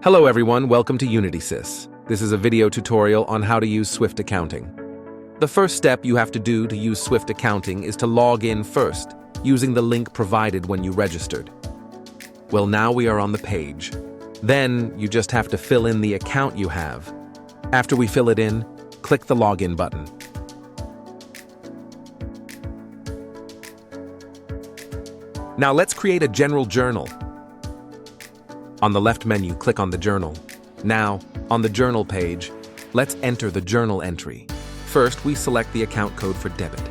Hello everyone, welcome to UnitySys. This is a video tutorial on how to use Swift Accounting. The first step you have to do to use Swift Accounting is to log in first, using the link provided when you registered. Well, now we are on the page. Then you just have to fill in the account you have. After we fill it in, click the Login button. Now let's create a general journal. On the left menu, click on the journal. Now, on the journal page, let's enter the journal entry. First, we select the account code for debit.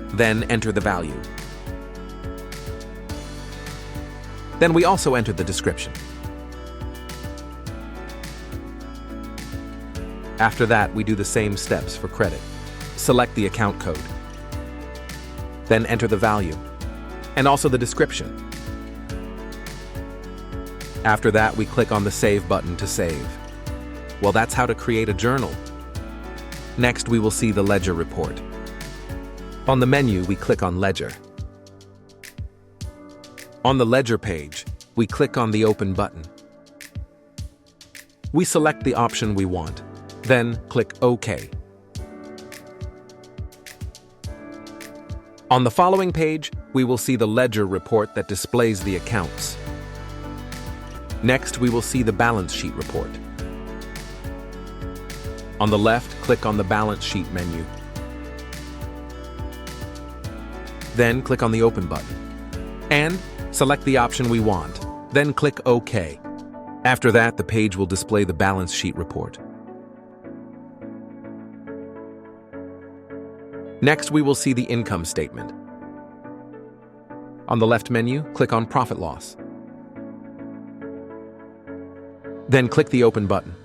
Then enter the value. Then we also enter the description. After that, we do the same steps for credit. Select the account code. Then enter the value, and also the description. After that, we click on the Save button to save. Well, that's how to create a journal. Next, we will see the Ledger report. On the menu, we click on Ledger. On the Ledger page, we click on the Open button. We select the option we want, then click OK. On the following page, we will see the Ledger report that displays the accounts. Next, we will see the balance sheet report. On the left, click on the Balance Sheet menu. Then click on the Open button. And select the option we want, then click OK. After that, the page will display the balance sheet report. Next, we will see the income statement. On the left menu, click on Profit Loss. Then click the Open button.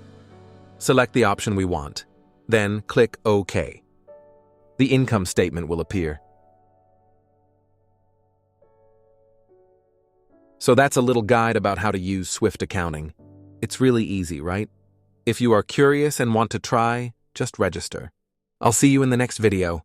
Select the option we want, then click OK. The income statement will appear. So that's a little guide about how to use Swift Accounting. It's really easy, right? If you are curious and want to try, just register. I'll see you in the next video.